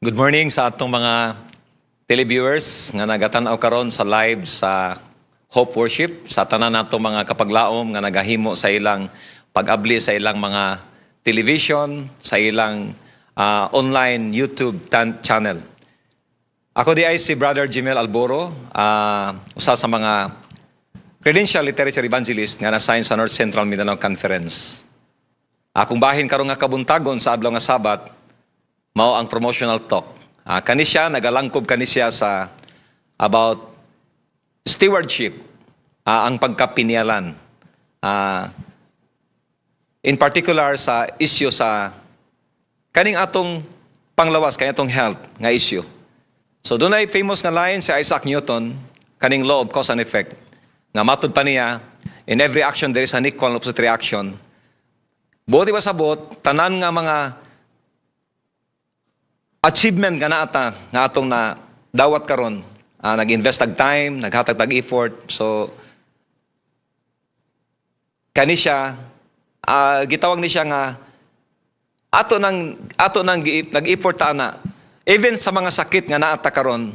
Good morning sa atong mga televiewers nga nagatanaw karon sa live sa Hope Worship, sa tanan nato mga kapaglaom nga nagahimo sa ilang pag-abli sa ilang mga television, sa ilang online YouTube channel. Ako di ay si Brother Jimel Alboro, usa sa mga Credential Literature Evangelist nga na-assign sa North Central Mindanao Conference. Akong bahin karon nga kabuntagon sa adlaw nga Sabat, mao ang promotional talk. Kanisya, nagalangkob kanisya sa about stewardship, ang pagkapinyalan. In particular sa issue sa kaning atong panglawas, kaning atong health nga issue. So doon ay famous nga line si Isaac Newton, kaning law of cause and effect, nga matud pa niya, in every action there is an equal and opposite reaction. Buti ba sabot, tanan nga mga achievement nga naata nga atong na dawat karon, nag-invest tag time, naghatag tag effort. So kani siya gitawag ni siya nga ato nang nag-effort ta na even sa mga sakit nga naata karon,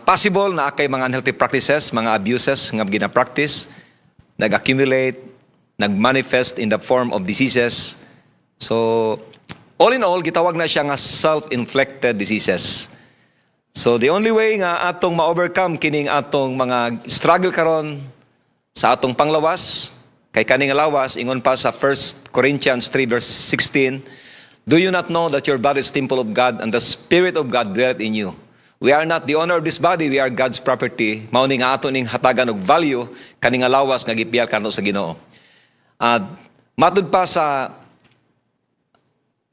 possible na kay mga unhealthy practices, mga abuses nga gina-practice, nag-accumulate, nag-manifest in the form of diseases. So all in all, gitawag na siya nga self-inflicted diseases. So the only way nga atong ma-overcome kining atong mga struggle karon sa atong panglawas, kay kaning lawas, ingon pa sa 1 Corinthians 3 verse 16, do you not know that your body is temple of God and the Spirit of God dwelleth in you? We are not the owner of this body, we are God's property. Mao ni nga ato ning hatagan og value kaning lawas nga gipiyal kanto sa Ginoo. Matud pa sa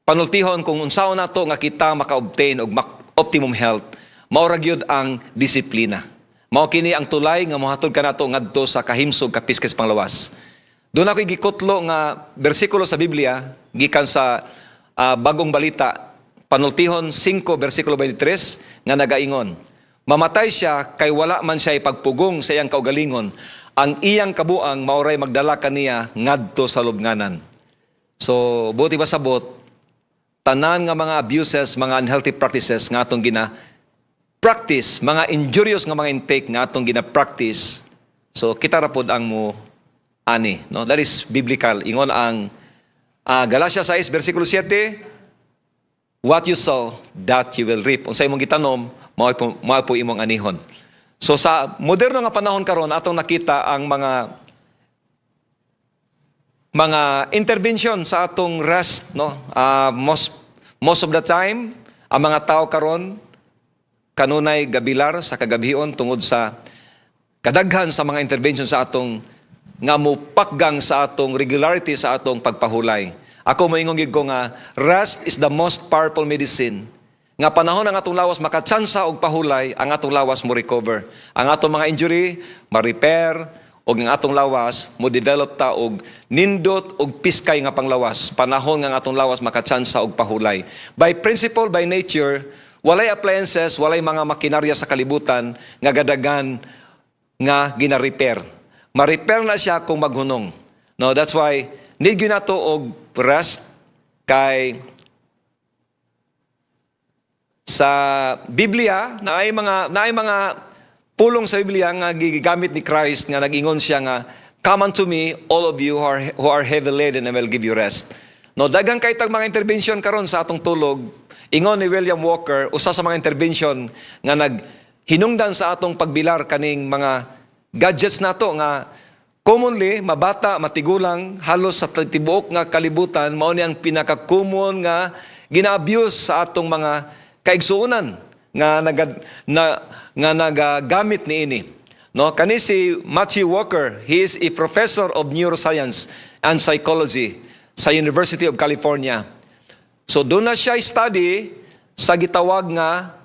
panultihon kung unsaon nato nga kita maka-obtain og optimum health, mao ra gyud ang disiplina. Mao kini ang tulay nga mohatod kanato ngadto sa kahimsog kapiskes panglawas. Doon ako gikutlo nga bersikulo sa Biblia gikan sa Bagong Balita, panultihon 5 bersikulo 23 nga nagaingon, mamatay siya kay wala man siya ipagpugong sa iyang kaugalingon, ang iyang kabuang mauray magdala kaniya ngadto sa lubnganan. So buti ba sabot, tanan nga mga abuses, mga unhealthy practices nga atong gina-practice, mga injurious nga mga intake nga atong gina-practice, so kita ra pod ang mo ani, no? That is biblical. Ingon ang Galatia 6 bersikulo 7, what you sow, that you will reap. Unsay imong gitanom, mao po imong anihon. So sa moderno nga panahon karon atong nakita ang mga intervention sa atong rest, no? Most of the time, ang mga tao karon kanunay gabilar sa kagabhion tungod sa kadaghan sa mga intervention sa atong nga mupakgang sa atong regularity sa atong pagpahulay. Ako moingon gid ko nga rest is the most powerful medicine. Nga panahon ang atong lawas makatsansa og pahulay, ang atong lawas mo recover. Ang atong mga injury ma-repair, og ang atong lawas mo develop ta og nindot og piskay nga panglawas. Panahon nga atong lawas makatsansa og pahulay. By principle, by nature, walay appliances, walay mga makinarya sa kalibutan nga gadagan nga gina-repair. Ma-repair na siya kung maghunong. No, that's why need gyud nato og rest kay sa Biblia naay mga pulong sa Biblia nga gigamit ni Christ nga nag-ingon siya nga, come unto me all of you who are heavy laden and I will give you rest. No, daghang kay tag mga intervention karon sa atong tulog. Ingon ni William Walker, usa sa mga intervention nga naghinungdan sa atong pagbilar kaning mga gadgets nato nga commonly mabata, matigulang, halos sa tibuok nga kalibutan, mao ni ang pinaka-common nga gina-abuse sa atong mga kaigsuonan nga nagagamit niini. No, kani si Matthew Walker, he is a professor of neuroscience and psychology sa University of California. So doon na siya study sa gitawag nga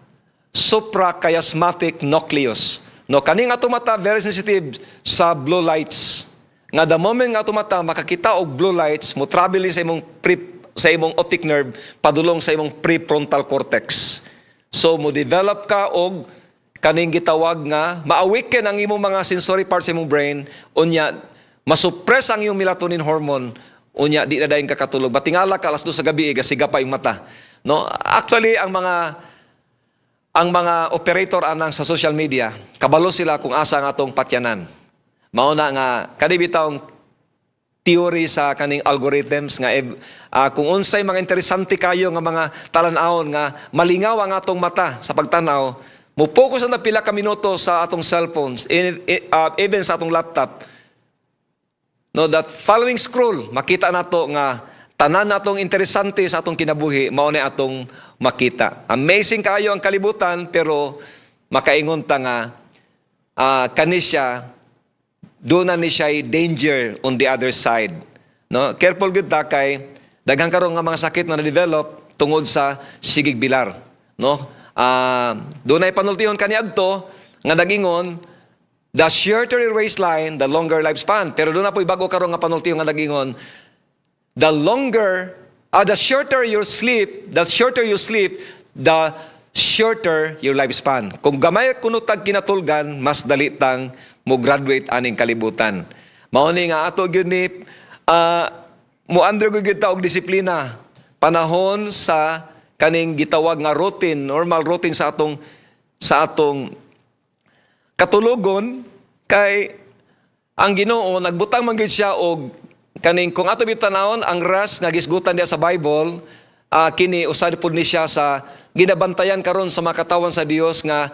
suprachiasmatic nucleus. No, kaning atong mata very sensitive sa blue lights. Nga the moment nga atong mata makakita og blue lights, mo travel sa imong optic nerve padulong sa imong prefrontal cortex. So mo develop ka og kaning gitawag nga ma-awaken ang imong mga sensory parts sa imong brain, unya masuppress ang imong melatonin hormone, unya di na dayon kakatulog. Batingala ka alas 2 sa gabi, gasiga pa yung mata. No, actually ang mga operator anang sa social media, kabalo sila kung asa nga atong patyanan. Mao na nga kani bitawng theory sa kaning algorithms nga kung unsay mga interesante kayo nga mga talan-awon nga malingaw ang atong mata sa pagtanaw, mo focus na pila ka minuto sa atong cellphones, even sa atong laptop. No, that following scroll, makita nato nga tanan natong interesante sa atong kinabuhi, mao ni atong makita. Amazing kayo ang kalibutan, pero makaingon ta nga kani siya, doon na ni siya danger on the other side. No, careful gud ta kay daghang karon nga mga sakit na na-develop tungod sa sigig bilar. No, doon ay panultihon kaniadto nga nagingon, the shorter your waistline, the longer lifespan. Pero doon na po'y bago karon nga panultihon nga nagingon, the shorter you sleep, the shorter your lifespan. Kung gamay kuno tag kinatulgan, mas dali tang mo graduate aning kalibutan. Mao ni nga ato gyud ni mo undergo gyud ta og disiplina. Panahon sa kaning gitawag nga routine, normal routine sa atong katulogon, kay ang Ginoo nagbutang man gyud siya og kaning kung ato bitanawon ang rest nga gisgutan diya sa Bible, kini usad pud ni siya sa ginabantayan karon sa mga katawan sa Dios nga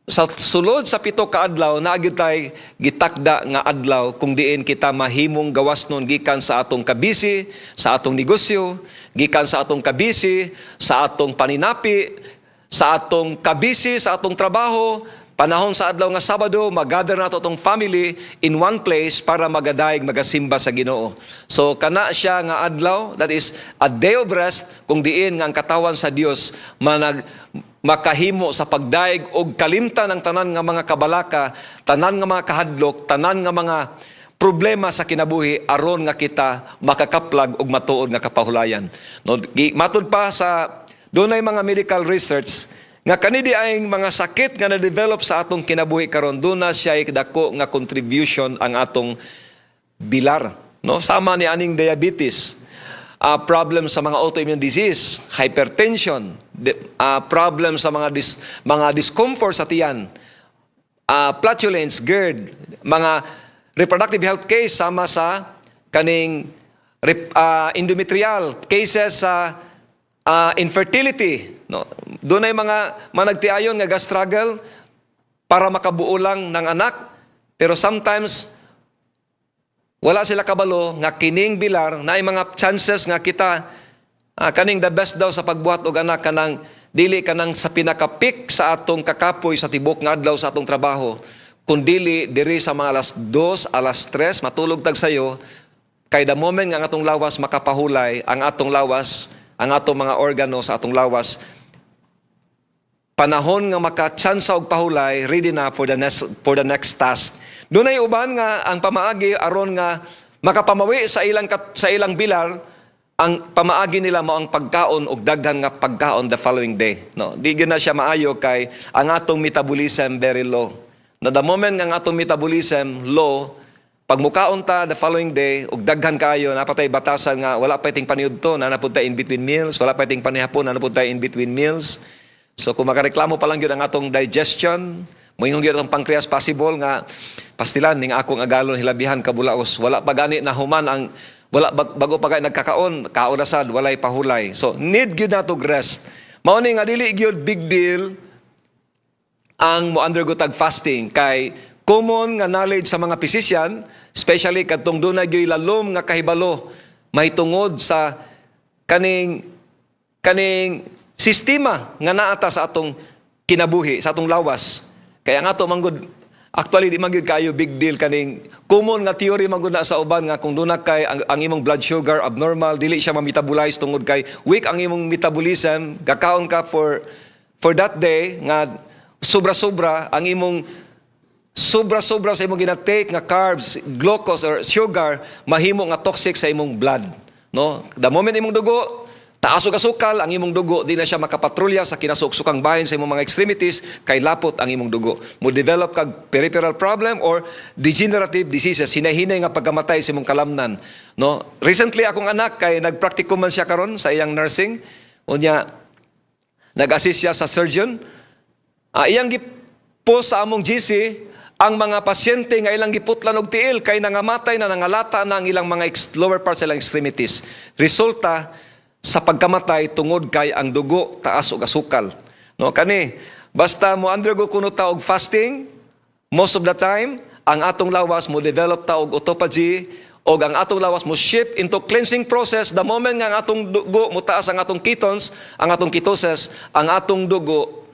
sa sulod sa 7 ka adlaw naagid tay gitakda nga adlaw kung diin kita mahimong gawasnon gikan sa atong kabisi, sa atong negosyo, gikan sa atong kabisi, sa atong paninapi, sa atong kabisi, sa atong trabaho. Panahon sa adlaw nga Sabado, mag-gather nato tong family in one place para magadaig magasimba sa Ginoo. So kana siya nga adlaw, that is a day of rest, kung diin nga ang katawan sa Dios makahimo sa pagdaig og kalimtan ng tanan nga mga kabalaka, tanan nga mga kahadlok, tanan nga mga problema sa kinabuhi aron nga kita makakaplag og matuod nga kapahulayan. No, matud pa sa dunay mga medical research nga kanidi ay mga sakit nga na-develop sa atong kinabuhi karon, doon na siya dako nga contribution ang atong bilar. No? Sama ni aning diabetes, problem sa mga autoimmune disease, hypertension, problem sa mga discomfort sa tiyan, flatulence, GERD, mga reproductive health case sama sa kaning endometrial cases sa infertility. No? Doon ay mga managtiayon nga ga-struggle para makabuo lang ng anak, pero sometimes wala sila kabalo nga kining bilar na ay mga chances nga kita kaning the best daw sa pagbuhat og anak kanang dili kanang sa pinaka-peak sa atong kakapoy sa tibok nga adlaw sa atong trabaho, kun dili diri sa mga alas 2, alas 3 matulog tag sayo, kay the moment nga ang atong lawas makapahulay, ang atong mga organo sa atong lawas, panahon nga makachansa og pahulay, ready na for the next task. Doon ay uban nga ang pamaagi aron nga makapamawi sa ilang bilar, ang pamaagi nila mo ang pagkaon og daghan nga pagkaon the following day. No, di gyud na siya maayo kay ang atong metabolism very low. No, the moment nga ang atong metabolism low, pag mukaon ta the following day og daghan kayo, napatay batasan nga wala pa iting paniudto na napunta in between meals, wala pa iting panihapon na napunta in between meals. So kung makareklamo pa lang yun ang atong digestion, moingon yun ang pancreas possible nga pastilan ning akong agalon hilabihan kabulaos, wala pa gani na human ang wala bago pa kay nagkakaon, kaunasad walay pahulay. So need gyud nato rest. Mao ni nga dili gyud big deal ang mo undergo tag fasting, kay common nga knowledge sa mga physician, especially kadtong dunay gyud lalom nga kahibalo mahitungod sa kaning sistema nga naata sa atong kinabuhi, sa atong lawas. Kaya nga to manggod, actually di manggod kayo big deal kaning common nga theory manggod na sa uban nga kung duna kay ang imong blood sugar abnormal, dili siya ma-metabolize tungod kay weak ang imong metabolism, gakaon ka for that day nga sobra-sobra ang imong sobra-sobra sa imong ginatake nga carbs, glucose or sugar, mahimo nga toxic sa imong blood. No? The moment imong dugo taas og asukal, ang imong dugo di na siya makapatrolya sa kinasuksukang bahin sa imong mga extremities, kay lapot ang imong dugo. Mo develop kag peripheral problem or degenerative diseases, hinay-hinay nga pagkamatay sa imong kalamnan. No? Recently akong anak kay nagpraktiko man siya karon sa iyang nursing. Unya Nag-assist siya sa surgeon. Iyang gipost sa among GC ang mga pasyente nga ilang giputlan og tiil kay nangamatay na, nangalata na ang ilang mga lower parts sa ilang extremities. Resulta sa pagkamatay tungod kay ang dugo taas og asukal. No, kani basta mo undergo kuno ta og fasting, most of the time ang atong lawas mo develop ta og autophagy, o ang atong lawas mo shift into cleansing process. The moment nga ang atong dugo mo taas ang atong ketones, ang atong ketosis, ang atong dugo,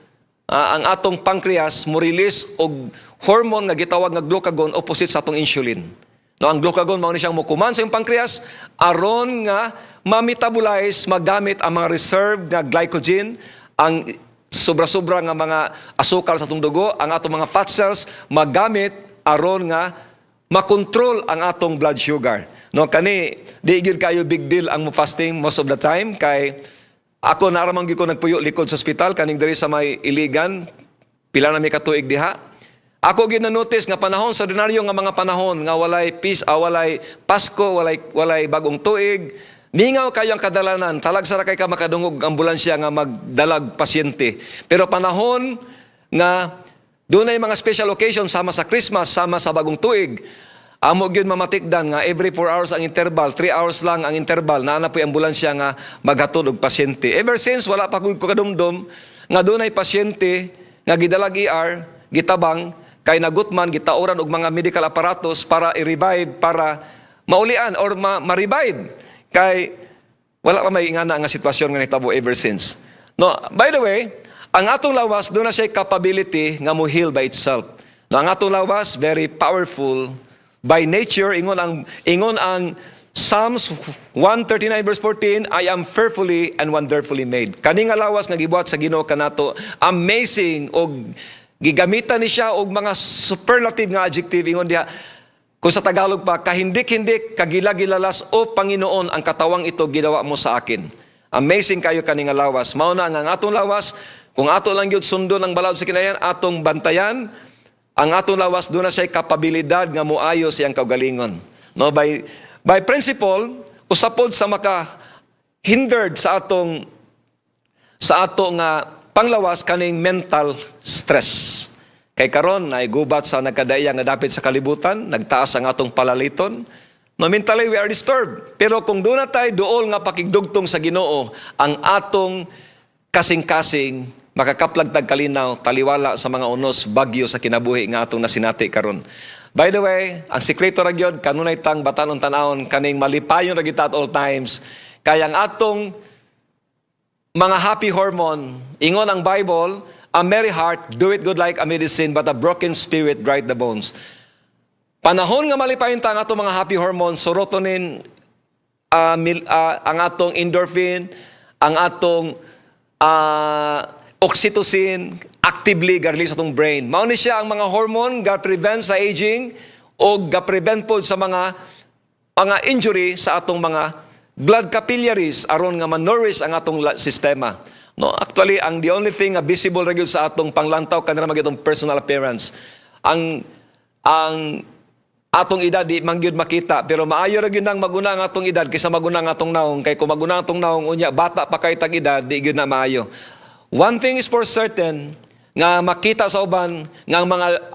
ang atong pancreas mo release og hormone nga gitawag nga glucagon opposite sa atong insulin. No, ang glucagon mao ni siyang mokuman sa imong pancreas aron nga ma-metabolize, magamit ang mga reserve nga glycogen, ang sobra-sobra nga mga asukal sa atong dugo, ang atong mga fat cells magamit aron nga makontrol ang atong blood sugar. No, kani di gyud kayo big deal ang mo fasting most of the time kay ako naramang gyud ko nagpuyo likod sa ospital kaning diri sa may Iligan, pila na may katuig diha. Ako gyud na-notice nga panahon sa ordinaryo nga mga panahon nga walay walay Pasko, walay bagong tuig, ningaw kayo ang kadalanan, talag sa kay ka makadungog ambulansya nga magdalag pasyente. Pero panahon nga dunay mga special occasion sama sa Christmas, sama sa bagong tuig, amo gyud mamatikdan nga every 4 hours ang interval, 3 hours lang ang interval, naa na po'y ambulansya nga maghatod og pasyente. Ever since wala pa ko kadumdum nga dunay pasyente nga gidalag ER, gitabang kay nagutman, gitauran og mga medical apparatus para i-revive, para maulian or ma-revive. Kay wala pa may ingana nga sitwasyon nga nitabo ever since. No, by the way, ang atong lawas doon na siya capability nga mo heal by itself. No, ang atong lawas very powerful by nature. Ingon ang Psalms 139 verse 14, I am fearfully and wonderfully made. Kani nga lawas nga gibuhat sa Ginoo kanato, amazing, og gigamitan ni siya og mga superlative nga adjective. Ingon diha, kung sa Tagalog pa, kahindik-hindik, kagilagilalas, o Panginoon, ang katawang ito ginawa mo sa akin. Amazing kayo kani nga lawas. Mao na ang atong lawas, kung ato lang yun sundo ng balaod sa kinayan, atong bantayan, ang atong lawas doon na siya kapabilidad nga muayo siyang kaugalingon. No, by principle, usapod sa maka-hindered sa atong panglawas kaning mental stress. Kay karon ay gubat sa nagkadaya nga dapit sa kalibutan, nagtaas ang atong palaliton. No, mentally we are disturbed. Pero kung doon na tayo dool nga pakigdugtong sa Ginoo, ang atong kasing-kasing makakaplag tag kalinaw, taliwala sa mga unos bagyo sa kinabuhi nga atong nasinati karon. By the way, ang sikreto ra gyud kanunay tang batanon tan-awon kaning malipayon ra gyud at all times. Kaya ang atong mga happy hormone, ingon ang Bible, a merry heart doeth good like a medicine, but a broken spirit dryeth the bones. Panahon nga malipayon ta ang atong mga happy hormone, serotonin, ang atong endorphin, ang atong oxytocin, actively ga-release sa atong brain. Mao ni siya ang mga hormone ga-prevent sa aging o ga-prevent po sa mga injury sa atong mga blood capillaries aron nga ma-nourish ang atong sistema. No, actually ang the only thing nga visible ra gyud sa atong panglantaw kanira magyud personal appearance. Ang atong edad di man gyud makita, pero maayo ra gyud nang maguna ang atong edad kaysa maguna ang atong naong. Kay kung maguna ang atong naong unya bata pa kay tag edad, di gyud na maayo. One thing is for certain, nga makita sa uban nga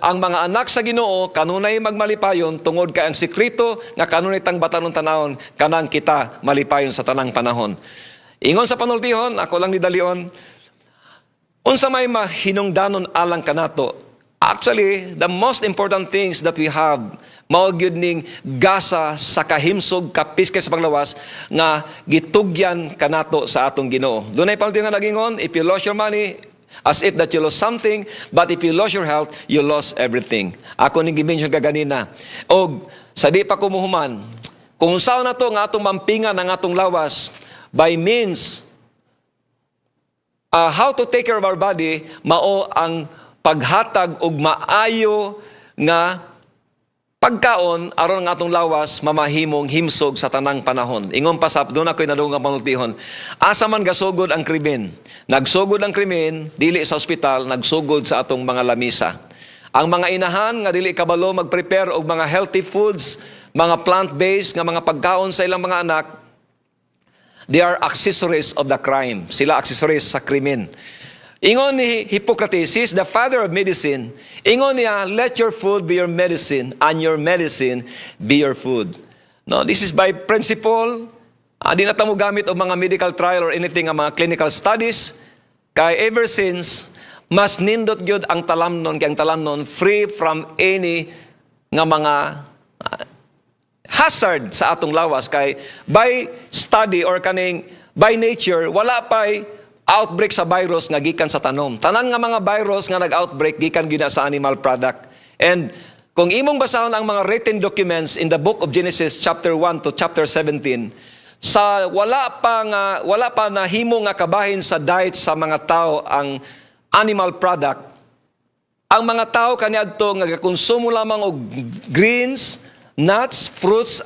ang mga anak sa Ginoo kanunay magmalipayon tungod kay ang sikreto nga kanunay tang batanon tanawon kanang kita malipayon sa tanang panahon. Ingon sa panultihon, ako lang nidalion, unsa may mahinungdanon alang kanato. Actually, the most important things that we have mao gyud ning gasa sa kahimsog kapiskay sa panglawas nga gitugyan kanato sa atong Ginoo. Dunay panultihon nga nagingon, if you lost your money, as if that you lost something, but if you lost your health, you lost everything. Ako ning gimension kaganina. Og sa di pa kumuhuman, kung saan na to nga atong mampingan ang atong lawas by means how to take care of our body, mao ang paghatag og maayo nga pagkaon aron ang atong lawas mamahimong himsog sa tanang panahon. Ingon pa sa doon ako'y nadungang panultihon. Asa man gasugod ang krimen. Nagsugod ang krimen, dili sa ospital, nagsugod sa atong mga lamisa. Ang mga inahan nga dili kabalo mag-prepare og mga healthy foods, mga plant-based nga mga pagkaon sa ilang mga anak, They are accessories of the crime. Sila accessories sa krimen. Ingon ni Hippocrates, he is the father of medicine. Ingon niya, let your food be your medicine, and your medicine be your food. No, this is by principle. Di na tamo gamit o mga medical trial or anything, ang mga clinical studies. Kay ever since, mas nindot gyud ang talamnon, kay ang talamnon free from any nga mga hazard sa atong lawas. Kay by study or kaning by nature, wala pa'y outbreak sa virus nga gikan sa tanom. Tanan nga mga virus nga nag-outbreak gikan gyud sa animal product. And kung imong basahon ang mga written documents in the book of Genesis chapter 1 to chapter 17, sa wala pa na himo nga kabahin sa diet sa mga tao ang animal product, ang mga tao kaniadto nga konsumo lamang og greens, nuts, fruits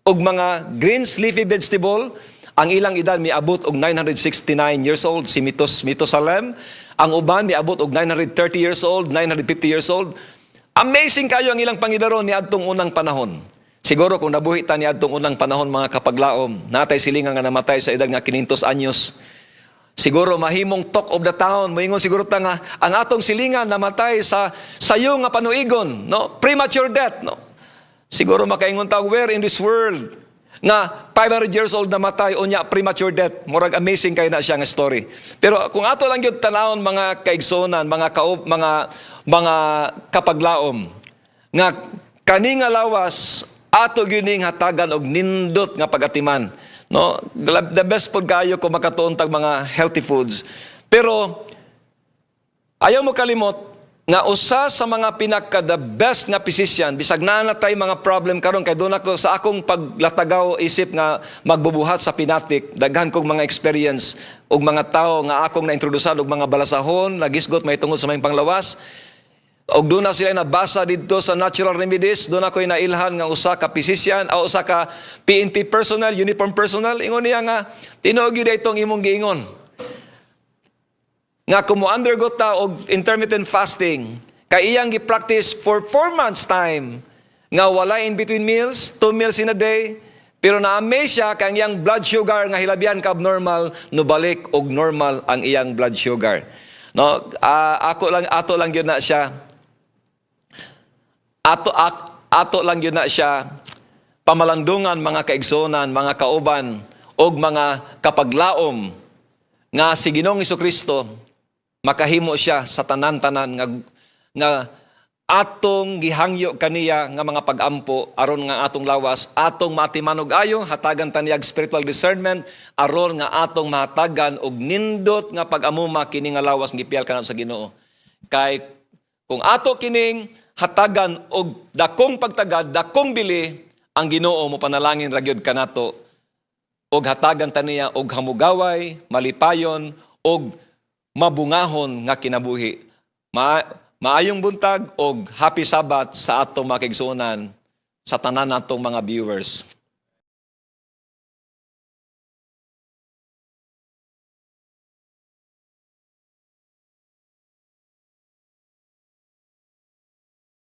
og mga greens, leafy vegetable. Ang ilang edad miabot og 969 years old, si Matusalem. Ang uban miabot og 930 years old, 950 years old. Amazing kayo ang ilang pangidaron ni adtong unang panahon. Siguro kung nabuhi ta ni adtong unang panahon mga kapaglaom, natay silingan nga namatay sa edad nga 500 anyos. Siguro mahimong talk of the town, moingon siguro ta nga ang atong silingan namatay sa sayo nga panuigon, no? Premature death, no? Siguro makaingon ta, where in this world nga 500 years old namatay unya premature death. Murag amazing kay na siya nga story. Pero kung ato lang gyud tanawon mga kaigsonan, mga kapaglaom nga kani nga lawas ato gyud hatagan og nindot nga pagatiman, no? The best pod kayo kung makatuon tag mga healthy foods. Pero ayaw mo kalimot nga usa sa mga the best nga physician, bisag na natay mga problem karon kay doon ako sa akong paglatagaw isip nga magbubuhat sa pinatik, daghan kong mga experience og mga tao nga akong naintrodusan og mga balasahon, nagisgot may tungod sa may panglawas. Og doon na sila nabasa dito sa natural remedies, doon ako nailhan nga usa ka physician o usa ka PNP personnel, uniform personnel, ingon niya nga tinuod gyud itong imong giingon nga kung mo-undergo ta og intermittent fasting, kay iyang gi-practice for 4 months time, nga wala in between meals, 2 meals in a day, pero na-amaze siya kay ang iyang blood sugar nga hilabihan ka abnormal, nubalik og normal ang iyang blood sugar. No, ato lang yun na siya. Ato lang yun na siya pamalandungan mga kaigsonan, mga kauban, og mga kapaglaom nga si Ginoong Hesukristo makahimo siya sa tanan-tanan nga atong gihangyo kaniya nga mga pagampo aron nga atong lawas, atong matimanog ayo, hatagan taniyag spiritual discernment aron nga atong mahatagan og nindot nga pag-amuma kini nga lawas gipial kanan sa Ginoo. Kay kung ato kining hatagan og dakong pagtagad, dakong bili, ang Ginoo mo panalangin ra gyud kanato og hatagan taniya og hamugaway, malipayon og mabungahon nga kinabuhi. Maayong buntag og happy Sabbath sa atong mga kaigsuonan, sa tanan natong mga viewers.